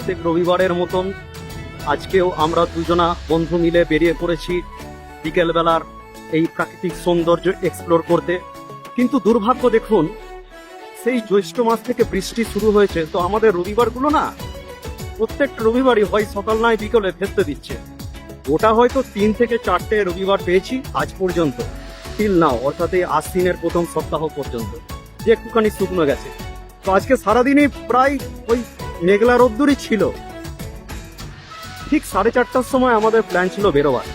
প্রত্যেক রবিবারের মতন আজকেও আমরা দুজনা বন্ধু মিলে বেরিয়ে পড়েছি বিকেলবেলার এই প্রাকৃতিক সৌন্দর্য এক্সপ্লোর করতে। কিন্তু দুর্ভাগ্য দেখুন, সেই জ্যৈষ্ঠ মাস থেকে বৃষ্টি শুরু হয়েছে, তো আমাদের রবিবারগুলো না প্রত্যেকটা রবিবারই হয় সকাল নয় বিকেলে ফেরতে দিচ্ছে। ওটা হয়তো 3 থেকে 4টে রবিবার পেয়েছি আজ পর্যন্ত, টিল নাও, অর্থাৎ এই আশ্বিনের প্রথম সপ্তাহ পর্যন্ত, যে একটুখানি শুকনো গেছে। তো আজকে সারাদিনই প্রায় ওই মেঘলা রোদ্দুরই ছিল। ঠিক 4:30টার সময় আমাদের প্ল্যান ছিল বেরোবার,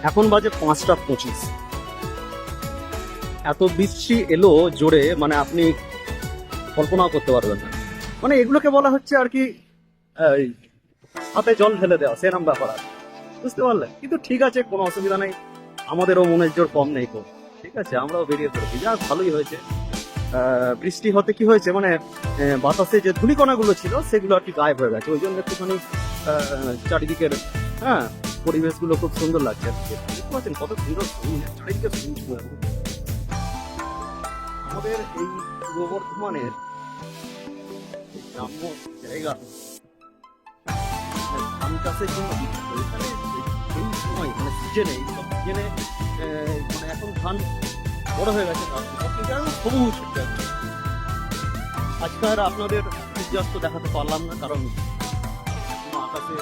এখন বাজে 5:25। এত বৃষ্টি এলো জোরে, মানে আপনি কল্পনাও করতে পারবেন না। মানে এগুলোকে বলা হচ্ছে আর কি এই হাতে জল ঢেলে দেওয়া, সেরকম ব্যাপার আর, বুঝতে পারলেন? কিন্তু ঠিক আছে, কোনো অসুবিধা নেই, আমাদেরও মনের জোর কম নেই কম, ঠিক আছে, আমরাও বেরিয়ে পড়েছি, যা ভালোই হয়েছে। বৃষ্টি হতে কি হয়েছে, মানে বাতাসে যে ধূলিকণাগুলো ছিল সেগুলো আর কি গায়েব হয়ে গেছে, ওই জন্য একটুখানি চারিদিকের পরিবেশগুলো খুব সুন্দর লাগছে। বুঝতে পারছেন কত সুন্দর চারিদিকে সবুজ। আমাদের এই পূর্ব বর্ধমানের গ্রাম্য জায়গা ধান চাষের জন্য এখানে এই সময় মানে সিজনে, এই সব সিজনে মানে এখন ধান বড় হয়ে গেছে, সবুজ। আজকে আর আপনাদের সূর্যাস্ত দেখাতে পারলাম না, কারণ আকাশে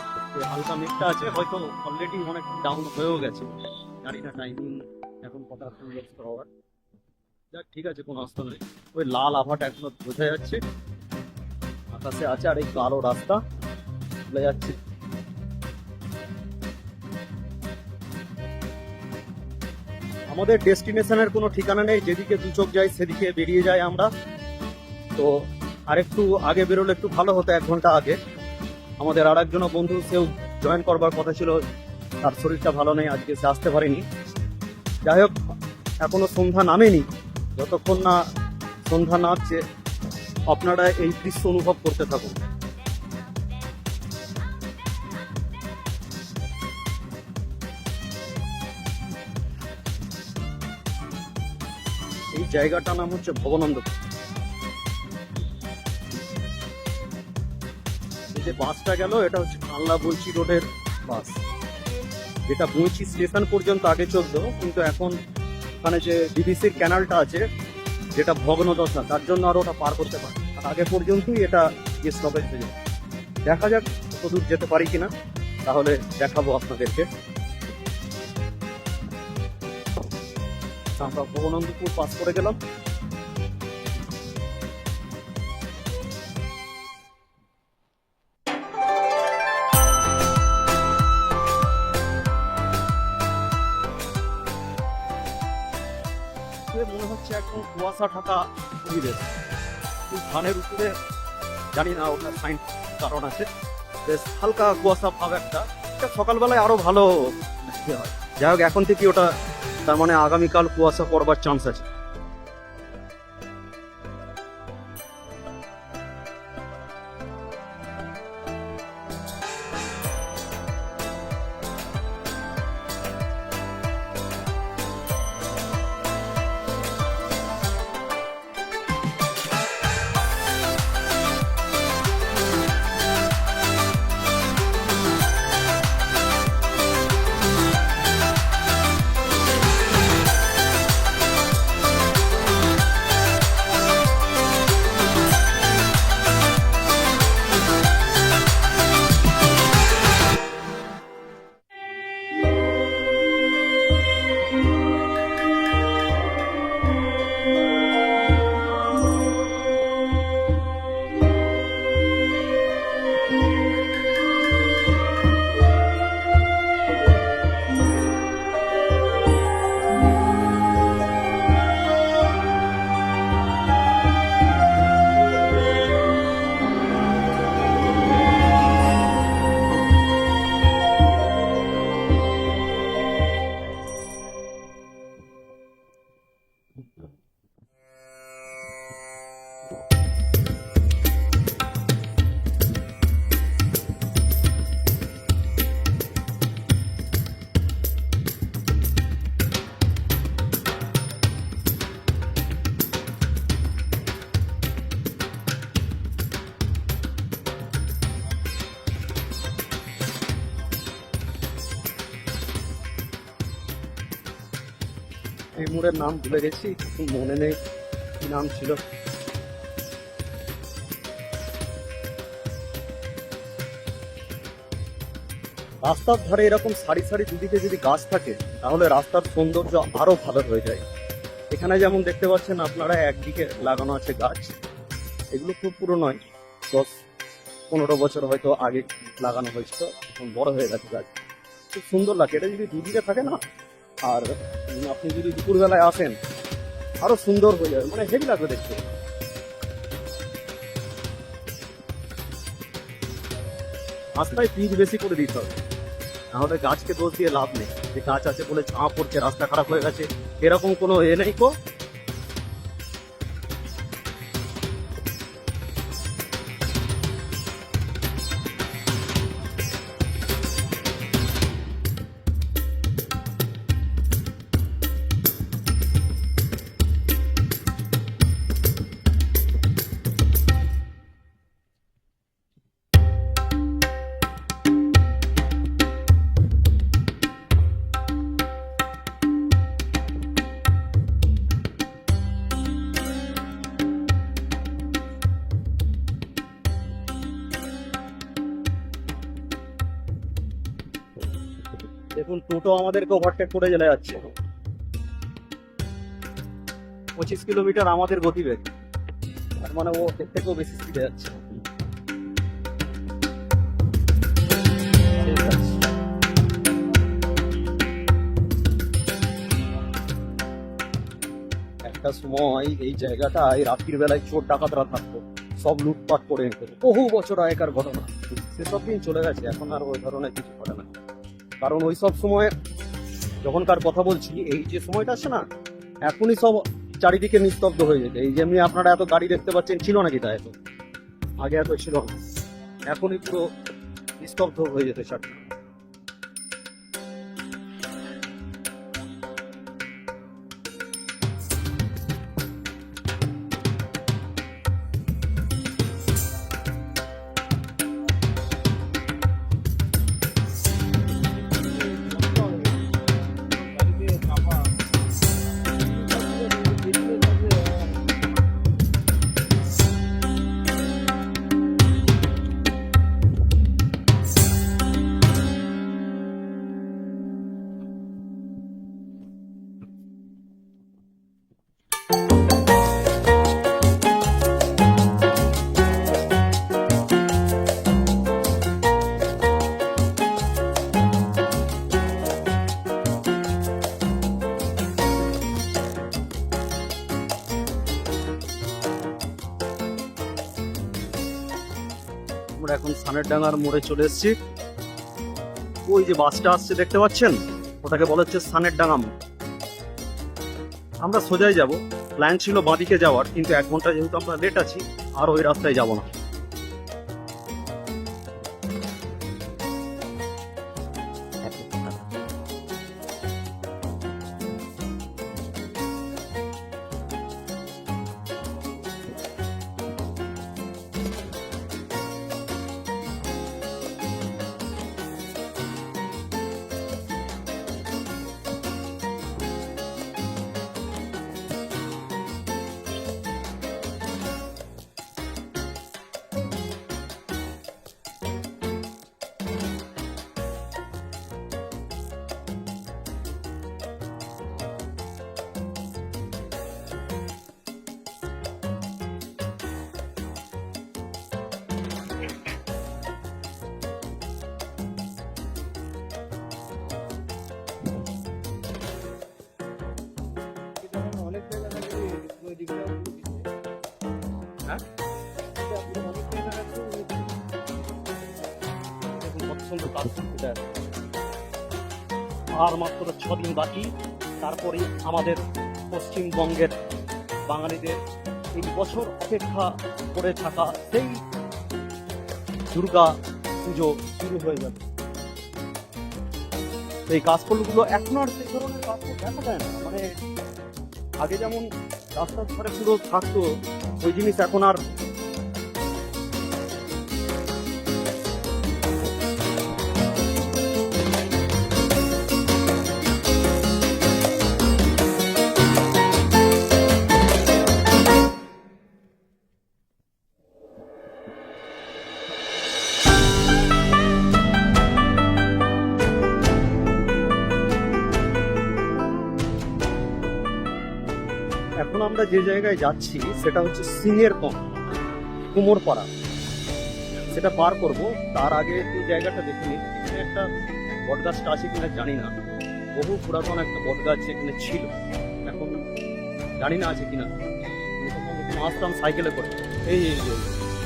হালকা মেঘটা আছে, হয়তো অলরেডি অনেক ডাউন হয়েও গেছে, জানি না টাইমিং এখন কটা সূর্যাস্ত হওয়ার। যাক ঠিক আছে, কোনো অস্ত নেই, ওই লাল আভাটা এখনো বোঝা যাচ্ছে আকাশে আছে, আর এই কালো রাস্তা চলে যাচ্ছে। আমাদের ডেস্টিনেশনের কোনো ঠিকানা নেই, যেদিকে দু চোখ যায় সেদিকে বেরিয়ে যায় আমরা। তো আরেকটু আগে বেরোলে একটু ভালো হতো, 1 ঘন্টা আগে। আমাদের আর একজন বন্ধু, সেও জয়েন করবার কথা ছিল, তার শরীরটা ভালো নেই, আজকে সে আসতে পারেনি। যাই হোক, এখনো সন্ধ্যা নামেনি, যতক্ষণ না সন্ধ্যা নামছে আপনারা এই দৃশ্য অনুভব করতে থাকুন। এই জায়গাটার নাম হচ্ছে ভবনন্দপুর। এই যে বাসটা গেল, এটা হচ্ছে কানলা বঞ্চি রোডের বাস, যেটা বঞ্চি স্টেশন পর্যন্ত আগে চলতো, কিন্তু এখন ওখানে যে ডিবিসির ক্যানালটা আছে, যেটা ভগ্নদশা, তার জন্য আর ওটা পার করতে পারে, আর আগে পর্যন্তই এটা স্টপেজ হয়ে যায়। দেখা যাক কত দূর যেতে পারি কিনা, তাহলে দেখাবো আপনাদেরকে। আমরা ভবনন্দপুর পাস করে গেলাম। মনে হচ্ছে একদম কুয়াশা ঢাকা পরিবেশ, ধানের উপরে, জানি না ওটা সাইন্স কারণ আছে, বেশ হালকা কুয়াশা ভাব একটা, সকালবেলায় আরো ভালো হয়। যাই হোক, এখন থেকে ওটা, তার মানে আগামীকাল কুয়াশা পড়বার চান্স আছে। এই মোড়ের নাম ভুলে গেছি, মনে নেই কি নাম ছিল। রাস্তার ধারে এরকম সারি সারি দুদিকে যদি গাছ থাকে তাহলে রাস্তার সৌন্দর্য আরো ভালো হয়ে যায়। এখানে যেমন দেখতে পাচ্ছেন আপনারা, একদিকে লাগানো আছে গাছ, এগুলো খুব পুরো নয়, 10-15 বছর হয়তো আগে লাগানো হয়েছিল, এখন বড় হয়ে গেছে গাছ, খুব সুন্দর লাগে। এটা যদি দুদিকে থাকে না, আর আপনি যদি দুপুরবেলায় আসেন আরো সুন্দর হয়ে যাবে, মানে হেভি লাগবে দেখতে। রাস্তায় পিচ বেশি করে দিতে হবে, নাহলে গাছকে দোষ দিয়ে লাভ নেই যে গাছ আছে বলে ছাঁ পড়ছে, রাস্তা খারাপ হয়ে গেছে, এরকম কোনো এ নেই কো। দেখুন টোটো আমাদেরকে ওভারটেক করে চলে যাচ্ছে, 25 কিলোমিটার আমাদের গতিবেগ, তার মানে ও এর থেকেও বেশি স্পিডে যাচ্ছে। ঠিক আছে। একটা সময় এই জায়গাটায় রাত্রির বেলায় চোর ডাকাতরা থাকতো, সব লুটপাট করে নিত, বহু বছর আগেকার ঘটনা, সেসব দিন চলে গেছে, এখন আর ওই ধরনের কিছু ঘটে না। কারণ ওই সব সময় যখনকার কথা বলছি, এই যে সময়টা আছে না, এখনই সব চারিদিকে নিস্তব্ধ হয়ে যেত। এই যেমনি আপনারা এত গাড়ি দেখতে পাচ্ছেন, ছিল নাকি তা এত আগে? এত ছিল না, এখনই পুরো নিস্তব্ধ হয়ে যেত চারদিকে। আমরা এখন সানের ডাঙ্গার মোড়ে চলে এসেছি। ওই যে বাসটা আসছে দেখতে পাচ্ছেন, ওটাকে বলা হচ্ছে সানের ডাঙ্গা মোড়। আমরা সোজাই যাব, প্ল্যান ছিল বাঁদিকে যাওয়ার, কিন্তু 1 ঘন্টা যেহেতু আমরা লেট আছি, আর ওই রাস্তায় যাব না। আর মাত্র 6 দিন বাকি, তারপরে আমাদের পশ্চিমবঙ্গের বাঙালিদের এই বছর অপেক্ষা করে থাকা সেই দুর্গা পুজো শুরু হয়ে যাবে। এই কাশফুলগুলো এখন আর সেই ধরনের কাশফুল দেখা যায় না, মানে আগে যেমন রাস্তার ধারে পুরো থাকতো, ওই জিনিস এখন আর এখন আমরা যে জায়গায় যাচ্ছি সেটা হচ্ছে সিংয়ের কম কুমোরপাড়া, সেটা পার করব। তার আগে এই জায়গাটা দেখে নিন, এখানে একটা বট গাছটা আছে কিনা জানি না, বহু পুরাতন একটা বট গাছ এখানে ছিল, এখন জানি না আছে কিনা। আমি তখন এখানে আসতাম সাইকেলে করে, এই এই যে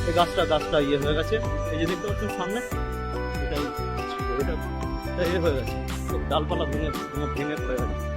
এই গাছটা ইয়ে হয়ে গেছে, এই যে দেখতে পাচ্ছেন সামনে, এটাই ছিল, এটা ইয়ে হয়ে গেছে, ডালপালা ভেঙে ভেঙে পড়ে গেছে।